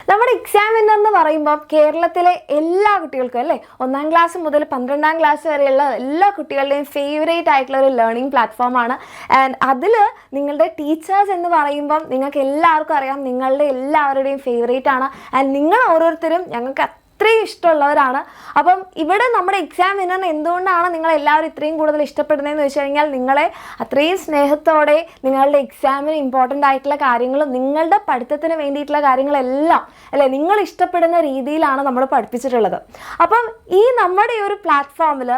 നമ്മുടെ exam winner എന്ന് പറയുമ്പോൾ കേരളത്തിലെ എല്ലാ കുട്ടികൾക്കും അല്ലേ, 1ാം ക്ലാസ് മുതൽ 12ാം ക്ലാസ് വരെയുള്ള എല്ലാ കുട്ടികളുടെയും ഫേവറേറ്റ് ആയിട്ടുള്ള ഒരു ലേണിംഗ് പ്ലാറ്റ്ഫോമാണ്. ആൻഡ് അതിൽ നിങ്ങളുടെ ടീച്ചേഴ്സ് എന്ന് പറയുമ്പം നിങ്ങൾക്ക് എല്ലാവർക്കും അറിയാം, നിങ്ങളുടെ എല്ലാവരുടെയും ഫേവറേറ്റ് ആണ്. ആൻഡ് നിങ്ങൾ ഓരോരുത്തരും ഞങ്ങൾക്ക് അത്രയും ഇഷ്ടമുള്ളവരാണ്. അപ്പം ഇവിടെ നമ്മുടെ എക്സാം വിന്നറിന് എന്തുകൊണ്ടാണ് നിങ്ങൾ എല്ലാവരും ഇത്രയും കൂടുതൽ ഇഷ്ടപ്പെടുന്നതെന്ന് വെച്ച് കഴിഞ്ഞാൽ, നിങ്ങളെ അത്രയും സ്നേഹത്തോടെ നിങ്ങളുടെ എക്സാമിന് ഇമ്പോർട്ടൻ്റ് ആയിട്ടുള്ള കാര്യങ്ങളും നിങ്ങളുടെ പഠിത്തത്തിന് വേണ്ടിയിട്ടുള്ള കാര്യങ്ങളെല്ലാം അല്ലേ നിങ്ങൾ ഇഷ്ടപ്പെടുന്ന രീതിയിലാണ് നമ്മൾ പഠിപ്പിച്ചിട്ടുള്ളത്. അപ്പം ഈ നമ്മുടെ ഈ ഒരു പ്ലാറ്റ്ഫോമിൽ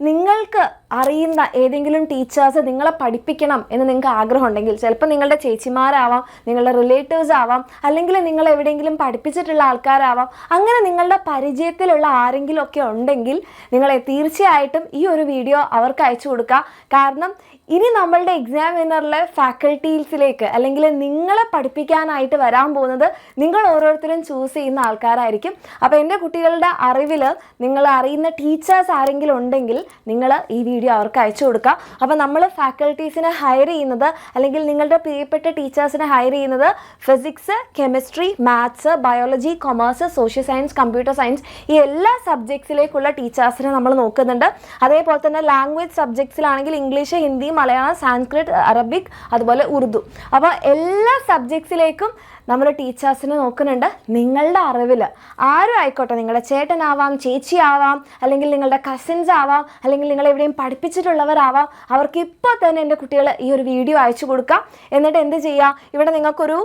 നിങ്ങൾക്ക് അറിയുന്ന ഏതെങ്കിലും ടീച്ചേഴ്സ് നിങ്ങളെ പഠിപ്പിക്കണം എന്ന് നിങ്ങൾക്ക് ആഗ്രഹമുണ്ടെങ്കിൽ, ചിലപ്പോൾ നിങ്ങളുടെ ചേച്ചിമാരാവാം, നിങ്ങളുടെ റിലേറ്റീവ്സ് ആവാം, അല്ലെങ്കിൽ നിങ്ങൾ എവിടെയെങ്കിലും പഠിപ്പിച്ചിട്ടുള്ള ആൾക്കാരാവാം, അങ്ങനെ നിങ്ങളുടെ പരിചയത്തിലുള്ള ആരെങ്കിലും ഒക്കെ ഉണ്ടെങ്കിൽ നിങ്ങളെ തീർച്ചയായിട്ടും ഈ ഒരു വീഡിയോ അവർക്ക് അയച്ചു കൊടുക്കുക. കാരണം ഇനി നമ്മളുടെ എക്സാം വിന്നറിലെ ഫാക്കൽറ്റീസിലേക്ക് അല്ലെങ്കിൽ നിങ്ങളെ പഠിപ്പിക്കാനായിട്ട് വരാൻ പോകുന്നത് നിങ്ങൾ ഓരോരുത്തരും ചൂസ് ചെയ്യുന്ന ആൾക്കാരായിരിക്കും. അപ്പോൾ എൻ്റെ കുട്ടികളുടെ അറിവിൽ നിങ്ങൾ അറിയുന്ന ടീച്ചേഴ്സ് ആരെങ്കിലും ഉണ്ടെങ്കിൽ നിങ്ങൾ ഈ വീഡിയോ അവർക്ക് അയച്ചു കൊടുക്കുക. അപ്പോൾ നമ്മൾ ഫാക്കൽറ്റീസിനെ ഹയർ ചെയ്യുന്നത് അല്ലെങ്കിൽ നിങ്ങളുടെ പ്രിയപ്പെട്ട ടീച്ചേഴ്സിനെ ഹയർ ചെയ്യുന്നത് physics, chemistry, maths, biology, commerce, social science, computer science ഈ എല്ലാ സബ്ജക്ട്സിലേക്കുള്ള ടീച്ചേഴ്സിനെ നമ്മൾ നോക്കുന്നുണ്ട്. അതേപോലെ തന്നെ ലാംഗ്വേജ് സബ്ജക്ട്സിലാണെങ്കിൽ ഇംഗ്ലീഷ്, ഹിന്ദി, മലയാളം, സാൻസ്ക്രിറ്റ്, അറബിക്, അതുപോലെ ഉറുദു. അപ്പോൾ എല്ലാ സബ്ജക്ട്സിലേക്കും നമ്മൾ ടീച്ചേഴ്സിനെ നോക്കുന്നുണ്ട്. നിങ്ങളുടെ അറിവിൽ ആരും ആയിക്കോട്ടെ, നിങ്ങളുടെ ചേട്ടനാവാം, ചേച്ചിയാവാം, അല്ലെങ്കിൽ നിങ്ങളുടെ കസിൻസ് ആവാം, അല്ലെങ്കിൽ നിങ്ങൾ എവിടെയും പഠിപ്പിച്ചിട്ടുള്ളവരാവാം, അവർക്ക് ഇപ്പോൾ തന്നെ എൻ്റെ കുട്ടികൾ ഈ ഒരു വീഡിയോ അയച്ചു കൊടുക്കാം. എന്നിട്ട് എന്ത് ചെയ്യുക, ഇവിടെ നിങ്ങൾക്കൊരു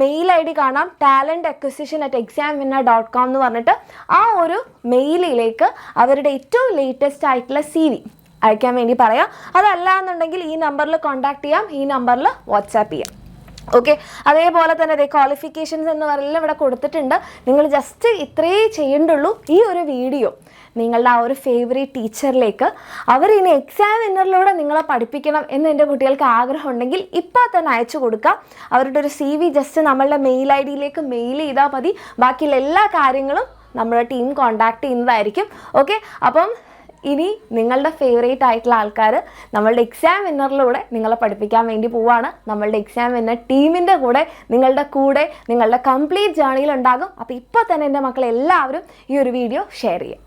മെയിൽ ID കാണാം, talentacquisition@examwinner.com എന്ന് പറഞ്ഞിട്ട് ആ ഒരു മെയിലിലേക്ക് അവരുടെ ഏറ്റവും ലേറ്റസ്റ്റ് ആയിട്ടുള്ള CV അയക്കാൻ വേണ്ടി പറയാം. അതല്ല എന്നുണ്ടെങ്കിൽ ഈ നമ്പറിൽ കോൺടാക്ട് ചെയ്യാം, ഈ നമ്പറിൽ വാട്സാപ്പ് ചെയ്യാം. ഓക്കെ, അതേപോലെ തന്നെ അതേ ക്വാളിഫിക്കേഷൻസ് എന്ന് പറയുന്നത് ഇവിടെ കൊടുത്തിട്ടുണ്ട്. നിങ്ങൾ ജസ്റ്റ് ഇത്രയേ ചെയ്യേണ്ടുള്ളൂ, ഈ ഒരു വീഡിയോ നിങ്ങളുടെ ആ ഒരു ഫേവറേറ്റ് ടീച്ചറിലേക്ക് അവർ ഇനി എക്സാം വിന്നറിലൂടെ നിങ്ങളെ പഠിപ്പിക്കണം എന്ന് എൻ്റെ കുട്ടികൾക്ക് ആഗ്രഹം ഉണ്ടെങ്കിൽ ഇപ്പോൾ തന്നെ അയച്ചു കൊടുക്കുക. അവരുടെ ഒരു CV ജസ്റ്റ് നമ്മളുടെ മെയിൽ IDയിലേക്ക് മെയിൽ ചെയ്താൽ മതി. ബാക്കിയുള്ള എല്ലാ കാര്യങ്ങളും നമ്മുടെ ടീം കോൺടാക്ട് ചെയ്യുന്നതായിരിക്കും. ഓക്കെ, അപ്പം ഇനി നിങ്ങളുടെ ഫേവറേറ്റ് ആയിട്ടുള്ള ആൾക്കാർ നമ്മളുടെ എക്സാം വിന്നറിലൂടെ നിങ്ങളെ പഠിപ്പിക്കാൻ വേണ്ടി പോവുകയാണ്. നമ്മളുടെ എക്സാം വിന്നർ ടീമിൻ്റെ കൂടെ നിങ്ങളുടെ കംപ്ലീറ്റ് ജേർണിയിൽ ഉണ്ടാകും. അപ്പോൾ ഇപ്പോൾ തന്നെ എൻ്റെ മക്കളെല്ലാവരും ഈ ഒരു വീഡിയോ ഷെയർ ചെയ്യുക.